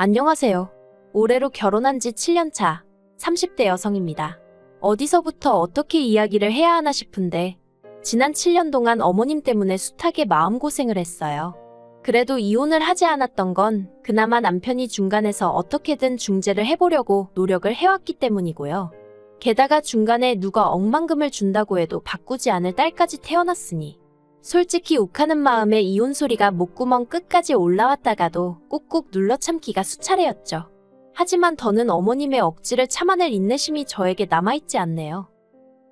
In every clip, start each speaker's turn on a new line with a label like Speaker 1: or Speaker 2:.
Speaker 1: 안녕하세요. 올해로 결혼한 지 7년 차 30대 여성입니다. 어디서부터 어떻게 이야기를 해야 하나 싶은데 지난 7년 동안 어머님 때문에 숱하게 마음고생을 했어요. 그래도 이혼을 하지 않았던 건 그나마 남편이 중간에서 어떻게든 중재를 해보려고 노력을 해왔기 때문이고요. 게다가 중간에 누가 억만금을 준다고 해도 바꾸지 않을 딸까지 태어났으니 솔직히 욱하는 마음에 이혼 소리가 목구멍 끝까지 올라왔다가도 꾹꾹 눌러 참기가 수차례였죠. 하지만 더는 어머님의 억지를 참아낼 인내심이 저에게 남아있지 않네요.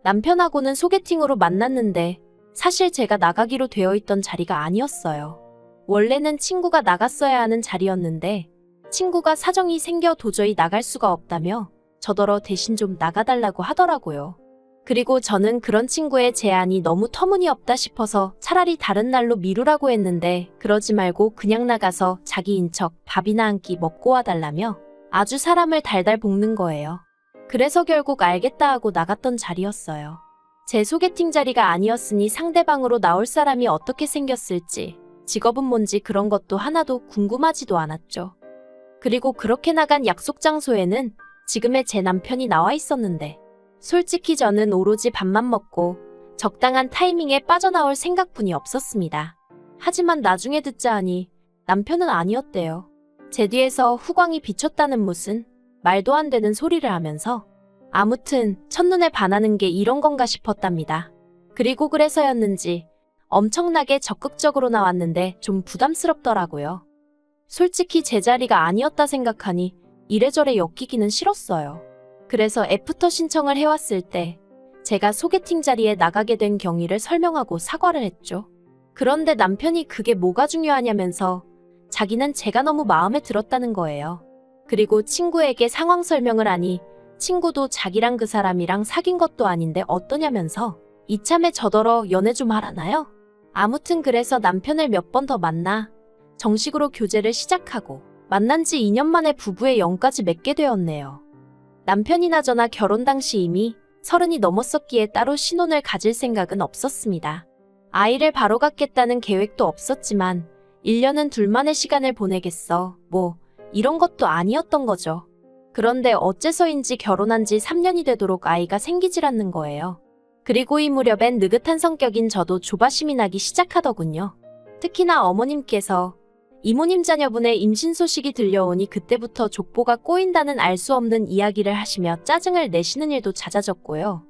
Speaker 1: 남편하고는 소개팅으로 만났는데 사실 제가 나가기로 되어 있던 자리가 아니었어요. 원래는 친구가 나갔어야 하는 자리였는데 친구가 사정이 생겨 도저히 나갈 수가 없다며 저더러 대신 좀 나가달라고 하더라고요. 그리고 저는 그런 친구의 제안이 너무 터무니없다 싶어서 차라리 다른 날로 미루라고 했는데 그러지 말고 그냥 나가서 자기인 척 밥이나 한 끼 먹고 와달라며 아주 사람을 달달 볶는 거예요. 그래서 결국 알겠다 하고 나갔던 자리였어요. 제 소개팅 자리가 아니었으니 상대방으로 나올 사람이 어떻게 생겼을지, 직업은 뭔지 그런 것도 하나도 궁금하지도 않았죠. 그리고 그렇게 나간 약속 장소에는 지금의 제 남편이 나와 있었는데 솔직히 저는 오로지 밥만 먹고 적당한 타이밍에 빠져나올 생각뿐이 없었습니다. 하지만 나중에 듣자 하니 남편은 아니었대요. 제 뒤에서 후광이 비쳤다는 무슨 말도 안 되는 소리를 하면서 아무튼 첫눈에 반하는 게 이런 건가 싶었답니다. 그리고 그래서였는지 엄청나게 적극적으로 나왔는데 좀 부담스럽더라고요. 솔직히 제 자리가 아니었다 생각하니 이래저래 엮이기는 싫었어요. 그래서 애프터 신청을 해왔을 때 제가 소개팅 자리에 나가게 된 경위를 설명하고 사과를 했죠. 그런데 남편이 그게 뭐가 중요하냐면서 자기는 제가 너무 마음에 들었다는 거예요. 그리고 친구에게 상황 설명을 하니 친구도 자기랑 그 사람이랑 사귄 것도 아닌데 어떠냐면서 이참에 저더러 연애 좀 하라나요? 아무튼 그래서 남편을 몇 번 더 만나 정식으로 교제를 시작하고 만난 지 2년 만에 부부의 영까지 맺게 되었네요. 남편이나 저나 결혼 당시 이미 30이 넘었었기에 따로 신혼을 가질 생각은 없었습니다. 아이를 바로 갖겠다는 계획도 없었지만 1년은 둘만의 시간을 보내겠어 뭐 이런 것도 아니었던 거죠. 그런데 어째서인지 결혼한 지 3년이 되도록 아이가 생기질 않는 거예요. 그리고 이 무렵엔 느긋한 성격인 저도 조바심이 나기 시작하더군요. 특히나 어머님께서 이모님 자녀분의 임신 소식이 들려오니 그때부터 족보가 꼬인다는 알 수 없는 이야기를 하시며 짜증을 내시는 일도 잦아졌고요.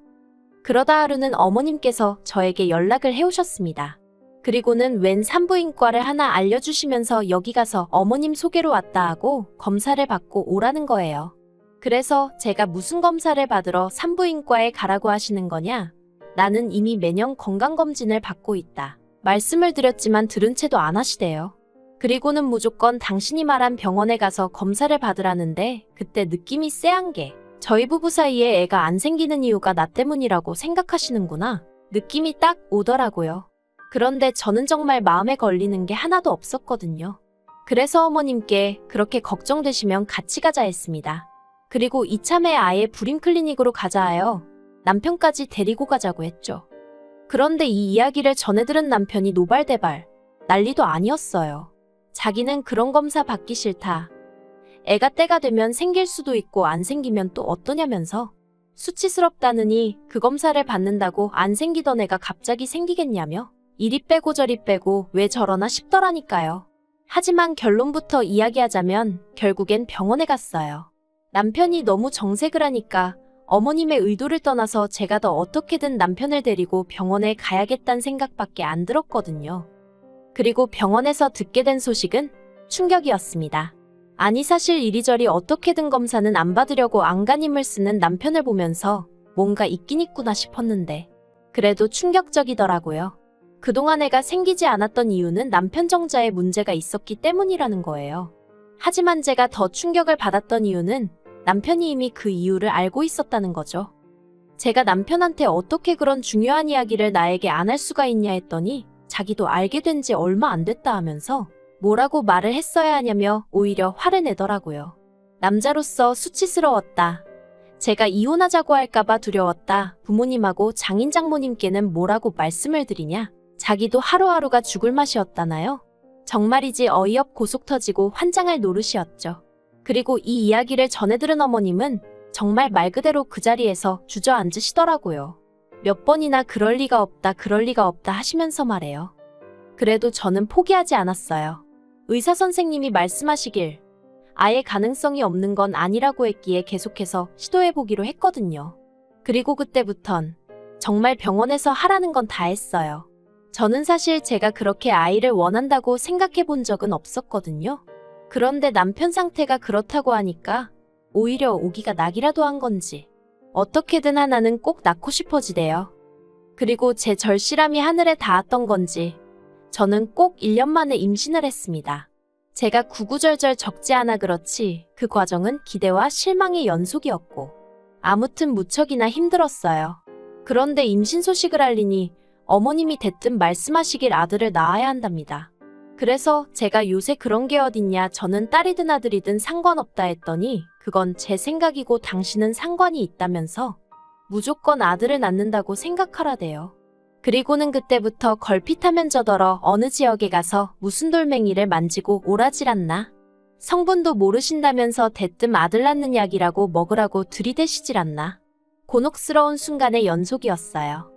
Speaker 1: 그러다 하루는 어머님께서 저에게 연락을 해오셨습니다. 그리고는 웬 산부인과를 하나 알려주시면서 여기 가서 어머님 소개로 왔다 하고 검사를 받고 오라는 거예요. 그래서 제가 무슨 검사를 받으러 산부인과에 가라고 하시는 거냐? 나는 이미 매년 건강검진을 받고 있다. 말씀을 드렸지만 들은 채도 안 하시대요. 그리고는 무조건 당신이 말한 병원에 가서 검사를 받으라는데 그때 느낌이 쎄한 게 저희 부부 사이에 애가 안 생기는 이유가 나 때문이라고 생각하시는구나. 느낌이 딱 오더라고요. 그런데 저는 정말 마음에 걸리는 게 하나도 없었거든요. 그래서 어머님께 그렇게 걱정되시면 같이 가자 했습니다. 그리고 이참에 아예 불임 클리닉으로 가자 하여 남편까지 데리고 가자고 했죠. 그런데 이 이야기를 전해 들은 남편이 노발대발 난리도 아니었어요. 자기는 그런 검사 받기 싫다. 애가 때가 되면 생길 수도 있고 안 생기면 또 어떠냐면서 수치스럽다느니 그 검사를 받는다고 안 생기던 애가 갑자기 생기겠냐며 이리 빼고 저리 빼고 왜 저러나 싶더라니까요. 하지만 결론부터 이야기하자면 결국엔 병원에 갔어요. 남편이 너무 정색을 하니까 어머님의 의도를 떠나서 제가 더 어떻게든 남편을 데리고 병원에 가야겠다는 생각밖에 안 들었거든요. 그리고 병원에서 듣게 된 소식은 충격이었습니다. 아니 사실 이리저리 어떻게든 검사는 안 받으려고 안간힘을 쓰는 남편을 보면서 뭔가 있긴 있구나 싶었는데 그래도 충격적이더라고요. 그동안 애가 생기지 않았던 이유는 남편 정자에 문제가 있었기 때문이라는 거예요. 하지만 제가 더 충격을 받았던 이유는 남편이 이미 그 이유를 알고 있었다는 거죠. 제가 남편한테 어떻게 그런 중요한 이야기를 나에게 안 할 수가 있냐 했더니 자기도 알게 된 지 얼마 안 됐다 하면서 뭐라고 말을 했어야 하냐며 오히려 화를 내더라고요. 남자로서 수치스러웠다. 제가 이혼하자고 할까봐 두려웠다. 부모님하고 장인 장모님께는 뭐라고 말씀을 드리냐. 자기도 하루하루가 죽을 맛이었다나요? 정말이지 어이없고 속 터지고 환장할 노릇이었죠. 그리고 이 이야기를 전해 들은 어머님은 정말 말 그대로 그 자리에서 주저앉으시더라고요. 몇 번이나 그럴 리가 없다, 그럴 리가 없다 하시면서 말해요. 그래도 저는 포기하지 않았어요. 의사 선생님이 말씀하시길 아예 가능성이 없는 건 아니라고 했기에 계속해서 시도해보기로 했거든요. 그리고 그때부턴 정말 병원에서 하라는 건 다 했어요. 저는 사실 제가 그렇게 아이를 원한다고 생각해 본 적은 없었거든요. 그런데 남편 상태가 그렇다고 하니까 오히려 오기가 낙이라도 한 건지 어떻게든 하나는 꼭 낳고 싶어지대요. 그리고 제 절실함이 하늘에 닿았던 건지 저는 꼭 1년 만에 임신을 했습니다. 제가 구구절절 적지 않아 그렇지 그 과정은 기대와 실망의 연속이었고 아무튼 무척이나 힘들었어요. 그런데 임신 소식을 알리니 어머님이 대뜸 말씀하시길 아들을 낳아야 한답니다. 그래서 제가 요새 그런 게 어딨냐, 저는 딸이든 아들이든 상관없다 했더니 그건 제 생각이고 당신은 상관이 있다면서 무조건 아들을 낳는다고 생각하라대요. 그리고는 그때부터 걸핏하면 저더러 어느 지역에 가서 무슨 돌멩이를 만지고 오라질 않나? 성분도 모르신다면서 대뜸 아들 낳는 약이라고 먹으라고 들이대시질 않나? 곤혹스러운 순간의 연속이었어요.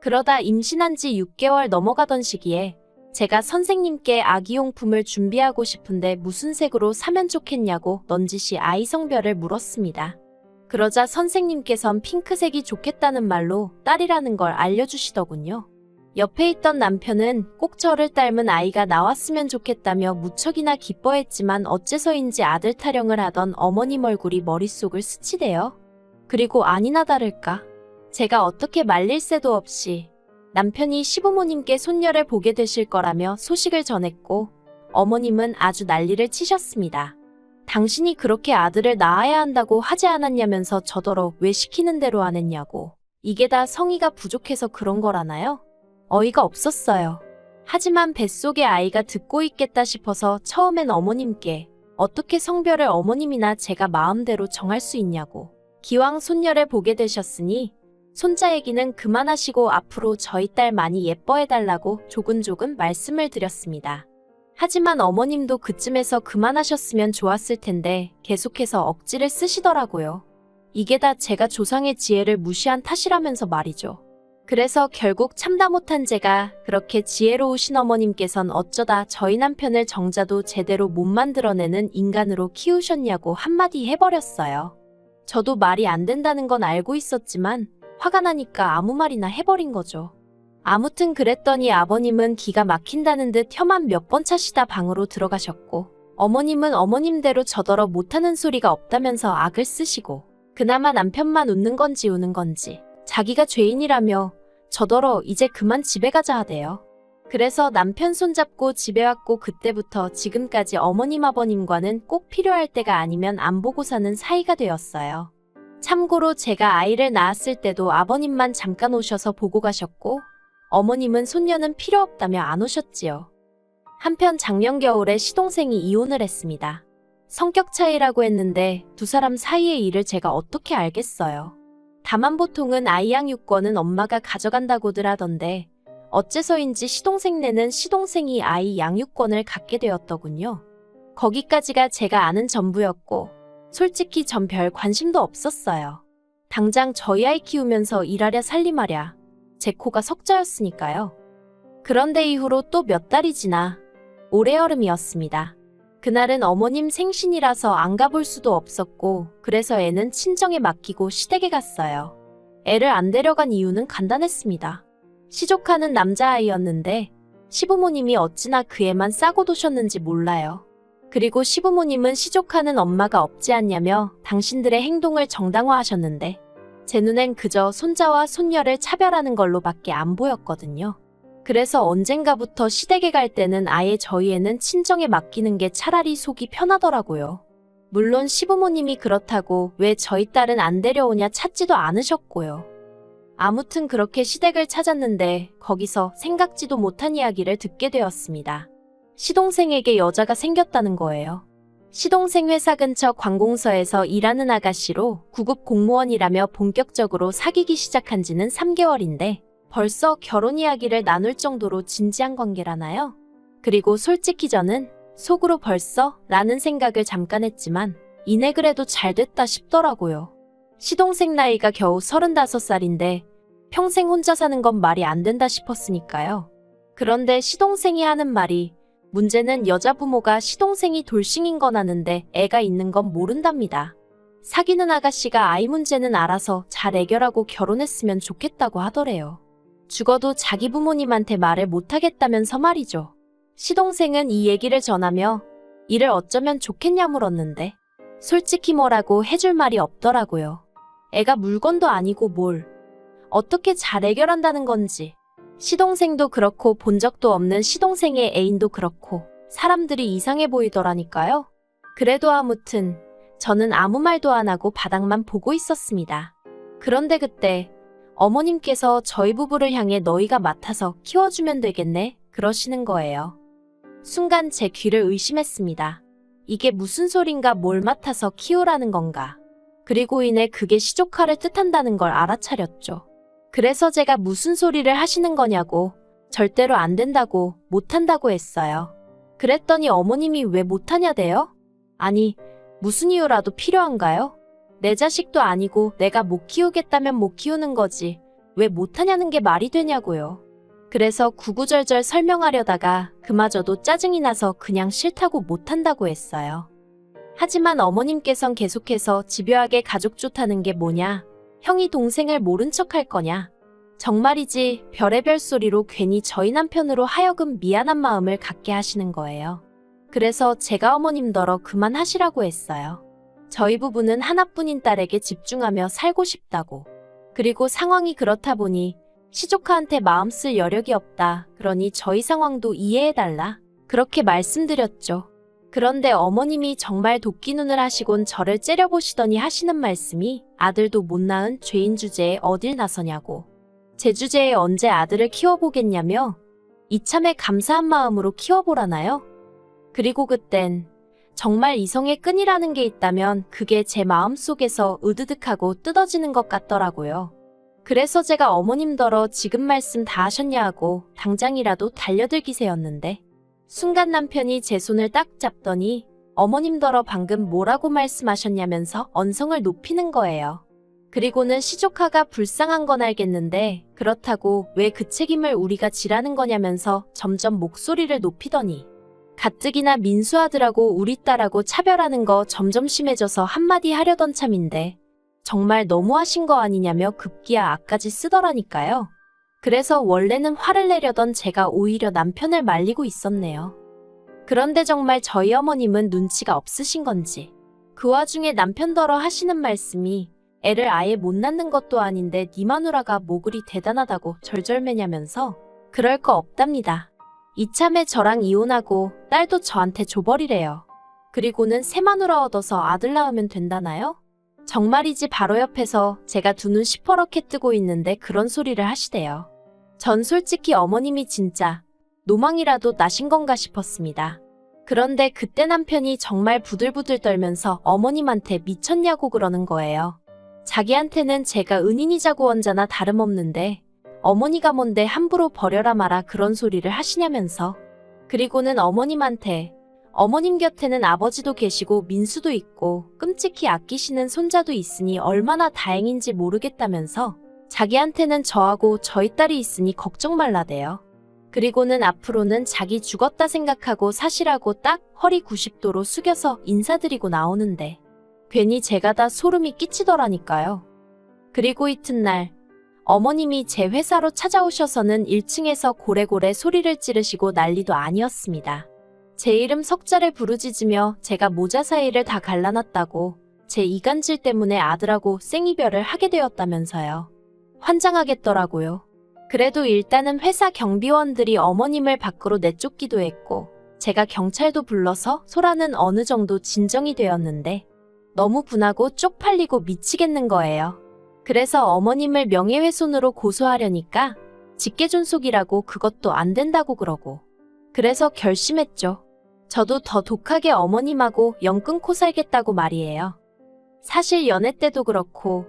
Speaker 1: 그러다 임신한 지 6개월 넘어가던 시기에 제가 선생님께 아기용품을 준비하고 싶은데 무슨 색으로 사면 좋겠냐고 넌지시 아이 성별을 물었습니다. 그러자 선생님께선 핑크색이 좋겠다는 말로 딸이라는 걸 알려주시더군요. 옆에 있던 남편은 꼭 저를 닮은 아이가 나왔으면 좋겠다며 무척이나 기뻐했지만 어째서인지 아들 타령을 하던 어머님 얼굴이 머릿속을 스치대요. 그리고 아니나 다를까 제가 어떻게 말릴 새도 없이 남편이 시부모님께 손녀를 보게 되실 거라며 소식을 전했고 어머님은 아주 난리를 치셨습니다. 당신이 그렇게 아들을 낳아야 한다고 하지 않았냐면서 저더러 왜 시키는 대로 안 했냐고. 이게 다 성의가 부족해서 그런 거라나요? 어이가 없었어요. 하지만 뱃속에 아이가 듣고 있겠다 싶어서 처음엔 어머님께 어떻게 성별을 어머님이나 제가 마음대로 정할 수 있냐고. 기왕 손녀를 보게 되셨으니 손자 얘기는 그만하시고 앞으로 저희 딸 많이 예뻐해달라고 조근조근 말씀을 드렸습니다. 하지만 어머님도 그쯤에서 그만하셨으면 좋았을 텐데 계속해서 억지를 쓰시더라고요. 이게 다 제가 조상의 지혜를 무시한 탓이라면서 말이죠. 그래서 결국 참다 못한 제가 그렇게 지혜로우신 어머님께선 어쩌다 저희 남편을 정자도 제대로 못 만들어내는 인간으로 키우셨냐고 한마디 해버렸어요. 저도 말이 안 된다는 건 알고 있었지만 화가 나니까 아무 말이나 해버린 거죠. 아무튼 그랬더니 아버님은 기가 막힌다는 듯 혀만 몇 번 차시다 방으로 들어가셨고 어머님은 어머님대로 저더러 못하는 소리가 없다면서 악을 쓰시고 그나마 남편만 웃는 건지 우는 건지 자기가 죄인이라며 저더러 이제 그만 집에 가자 하대요. 그래서 남편 손잡고 집에 왔고 그때부터 지금까지 어머님 아버님과는 꼭 필요할 때가 아니면 안 보고 사는 사이가 되었어요. 참고로 제가 아이를 낳았을 때도 아버님만 잠깐 오셔서 보고 가셨고 어머님은 손녀는 필요 없다며 안 오셨지요. 한편 작년 겨울에 시동생이 이혼을 했습니다. 성격 차이라고 했는데 두 사람 사이의 일을 제가 어떻게 알겠어요. 다만 보통은 아이 양육권은 엄마가 가져간다고들 하던데 어째서인지 시동생네는 시동생이 아이 양육권을 갖게 되었더군요. 거기까지가 제가 아는 전부였고 솔직히 전 별 관심도 없었어요. 당장 저희 아이 키우면서 일하랴 살림하랴 제 코가 석자였으니까요. 그런데 이후로 또 몇 달이 지나 올해 여름이었습니다. 그날은 어머님 생신이라서 안 가볼 수도 없었고 그래서 애는 친정에 맡기고 시댁에 갔어요. 애를 안 데려간 이유는 간단했습니다. 시조카는 남자아이였는데 시부모님이 어찌나 그 애만 싸고 도셨는지 몰라요. 그리고 시부모님은 시조카는 엄마가 없지 않냐며 당신들의 행동을 정당화하셨는데 제 눈엔 그저 손자와 손녀를 차별하는 걸로밖에 안 보였거든요. 그래서 언젠가부터 시댁에 갈 때는 아예 저희 애는 친정에 맡기는 게 차라리 속이 편하더라고요. 물론 시부모님이 그렇다고 왜 저희 딸은 안 데려오냐 찾지도 않으셨고요. 아무튼 그렇게 시댁을 찾았는데 거기서 생각지도 못한 이야기를 듣게 되었습니다. 시동생에게 여자가 생겼다는 거예요. 시동생 회사 근처 관공서에서 일하는 아가씨로 9급 공무원이라며 본격적으로 사귀기 시작한 지는 3개월인데 벌써 결혼 이야기를 나눌 정도로 진지한 관계라나요? 그리고 솔직히 저는 속으로 벌써 라는 생각을 잠깐 했지만 이내 그래도 잘 됐다 싶더라고요. 시동생 나이가 겨우 35살인데 평생 혼자 사는 건 말이 안 된다 싶었으니까요. 그런데 시동생이 하는 말이 문제는 여자 부모가 시동생이 돌싱인 건 아는데 애가 있는 건 모른답니다. 사귀는 아가씨가 아이 문제는 알아서 잘 해결하고 결혼했으면 좋겠다고 하더래요. 죽어도 자기 부모님한테 말을 못하겠다면서 말이죠. 시동생은 이 얘기를 전하며 이를 어쩌면 좋겠냐 물었는데 솔직히 뭐라고 해줄 말이 없더라고요. 애가 물건도 아니고 뭘 어떻게 잘 해결한다는 건지. 시동생도 그렇고 본 적도 없는 시동생의 애인도 그렇고 사람들이 이상해 보이더라니까요. 그래도 아무튼 저는 아무 말도 안 하고 바닥만 보고 있었습니다. 그런데 그때 어머님께서 저희 부부를 향해 너희가 맡아서 키워주면 되겠네 그러시는 거예요. 순간 제 귀를 의심했습니다. 이게 무슨 소린가 뭘 맡아서 키우라는 건가. 그리고 이내 그게 시조카를 뜻한다는 걸 알아차렸죠. 그래서 제가 무슨 소리를 하시는 거냐고 절대로 안 된다고 못한다고 했어요. 그랬더니 어머님이 왜 못하냐대요? 아니 무슨 이유라도 필요한가요? 내 자식도 아니고 내가 못 키우겠다면 못 키우는 거지 왜 못하냐는 게 말이 되냐고요. 그래서 구구절절 설명하려다가 그마저도 짜증이 나서 그냥 싫다고 못한다고 했어요. 하지만 어머님께선 계속해서 집요하게 가족 좋다는 게 뭐냐? 형이 동생을 모른 척 할 거냐? 정말이지 별의별 소리로 괜히 저희 남편으로 하여금 미안한 마음을 갖게 하시는 거예요. 그래서 제가 어머님더러 그만하시라고 했어요. 저희 부부는 하나뿐인 딸에게 집중하며 살고 싶다고. 그리고 상황이 그렇다 보니 시조카한테 마음 쓸 여력이 없다. 그러니 저희 상황도 이해해달라. 그렇게 말씀드렸죠. 그런데 어머님이 정말 도끼눈을 하시곤 저를 째려보시더니 하시는 말씀이 아들도 못 낳은 죄인 주제에 어딜 나서냐고. 제 주제에 언제 아들을 키워보겠냐며 이참에 감사한 마음으로 키워보라나요? 그리고 그땐 정말 이성의 끈이라는 게 있다면 그게 제 마음속에서 으드득하고 뜯어지는 것 같더라고요. 그래서 제가 어머님더러 지금 말씀 다 하셨냐 하고 당장이라도 달려들기세였는데 순간 남편이 제 손을 딱 잡더니 어머님더러 방금 뭐라고 말씀하셨냐면서 언성을 높이는 거예요. 그리고는 시조카가 불쌍한 건 알겠는데 그렇다고 왜 그 책임을 우리가 지라는 거냐면서 점점 목소리를 높이더니 가뜩이나 민수아들하고 우리 딸하고 차별하는 거 점점 심해져서 한마디 하려던 참인데 정말 너무하신 거 아니냐며 급기야 악까지 쓰더라니까요. 그래서 원래는 화를 내려던 제가 오히려 남편을 말리고 있었네요. 그런데 정말 저희 어머님은 눈치가 없으신 건지 그 와중에 남편더러 하시는 말씀이 애를 아예 못 낳는 것도 아닌데 네 마누라가 뭐 그리 대단하다고 절절매냐면서 그럴 거 없답니다. 이참에 저랑 이혼하고 딸도 저한테 줘버리래요. 그리고는 새 마누라 얻어서 아들 낳으면 된다나요? 정말이지 바로 옆에서 제가 두 눈 시퍼렇게 뜨고 있는데 그런 소리를 하시대요. 전 솔직히 어머님이 진짜 노망이라도 나신 건가 싶었습니다. 그런데 그때 남편이 정말 부들부들 떨면서 어머님한테 미쳤냐고 그러는 거예요. 자기한테는 제가 은인이자고 원자나 다름없는데 어머니가 뭔데 함부로 버려라 마라 그런 소리를 하시냐면서. 그리고는 어머님한테 어머님 곁에는 아버지도 계시고 민수도 있고 끔찍히 아끼시는 손자도 있으니 얼마나 다행인지 모르겠다면서 자기한테는 저하고 저희 딸이 있으니 걱정 말라대요. 그리고는 앞으로는 자기 죽었다 생각하고 사시라고 딱 허리 90도로 숙여서 인사드리고 나오는데 괜히 제가 다 소름이 끼치더라니까요. 그리고 이튿날 어머님이 제 회사로 찾아오셔서는 1층에서 고래고래 소리를 찌르시고 난리도 아니었습니다. 제 이름 석자를 부르짖으며 제가 모자 사이를 다 갈라놨다고 제 이간질 때문에 아들하고 생이별을 하게 되었다면서요. 환장하겠더라고요. 그래도 일단은 회사 경비원들이 어머님을 밖으로 내쫓기도 했고 제가 경찰도 불러서 소라는 어느 정도 진정이 되었는데 너무 분하고 쪽팔리고 미치겠는 거예요. 그래서 어머님을 명예훼손으로 고소하려니까 직계존속이라고 그것도 안 된다고 그러고 그래서 결심했죠. 저도 더 독하게 어머님하고 영 끊고 살겠다고 말이에요. 사실 연애 때도 그렇고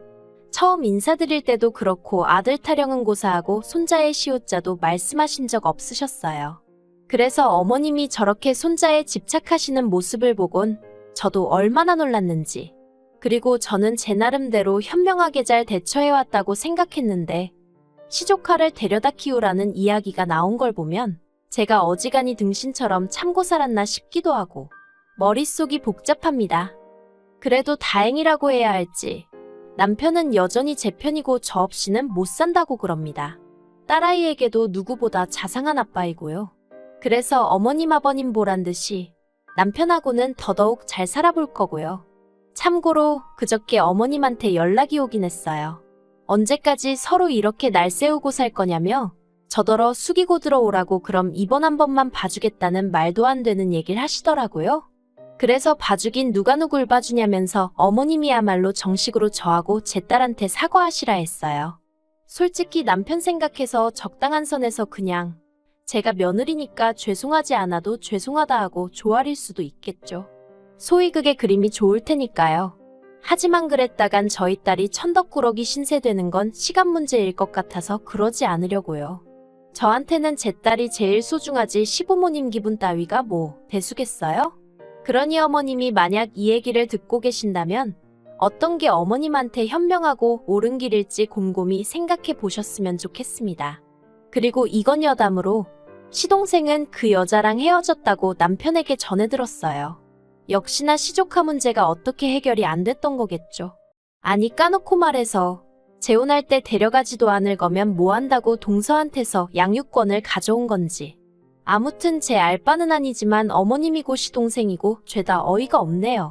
Speaker 1: 처음 인사드릴 때도 그렇고 아들 타령은 고사하고 손자의 시옷자도 말씀하신 적 없으셨어요. 그래서 어머님이 저렇게 손자에 집착하시는 모습을 보곤 저도 얼마나 놀랐는지. 그리고 저는 제 나름대로 현명하게 잘 대처해왔다고 생각했는데 시조카를 데려다 키우라는 이야기가 나온 걸 보면 제가 어지간히 등신처럼 참고 살았나 싶기도 하고 머릿속이 복잡합니다. 그래도 다행이라고 해야 할지 남편은 여전히 제 편이고 저 없이는 못 산다고 그럽니다. 딸아이에게도 누구보다 자상한 아빠이고요. 그래서 어머님 아버님 보란 듯이 남편하고는 더더욱 잘 살아볼 거고요. 참고로 그저께 어머님한테 연락이 오긴 했어요. 언제까지 서로 이렇게 날 세우고 살 거냐며 저더러 숙이고 들어오라고 그럼 이번 한 번만 봐주겠다는 말도 안 되는 얘기를 하시더라고요. 그래서 봐주긴 누가 누굴 봐주냐면서 어머님이야말로 정식으로 저하고 제 딸한테 사과하시라 했어요. 솔직히 남편 생각해서 적당한 선에서 그냥 제가 며느리니까 죄송하지 않아도 죄송하다 하고 조아릴 수도 있겠죠. 소위 그게 그림이 좋을 테니까요. 하지만 그랬다간 저희 딸이 천덕꾸러기 신세되는 건 시간 문제일 것 같아서 그러지 않으려고요. 저한테는 제 딸이 제일 소중하지 시부모님 기분 따위가 뭐 대수겠어요? 그러니 어머님이 만약 이 얘기를 듣고 계신다면 어떤 게 어머님한테 현명하고 옳은 길일지 곰곰이 생각해 보셨으면 좋겠습니다. 그리고 이건 여담으로 시동생은 그 여자랑 헤어졌다고 남편에게 전해 들었어요. 역시나 시조카 문제가 어떻게 해결이 안 됐던 거겠죠. 아니 까놓고 말해서 재혼할 때 데려가지도 않을 거면 뭐 한다고 동서한테서 양육권을 가져온 건지. 아무튼 제 알 바는 아니지만 어머님이고 시동생이고 죄다 어이가 없네요.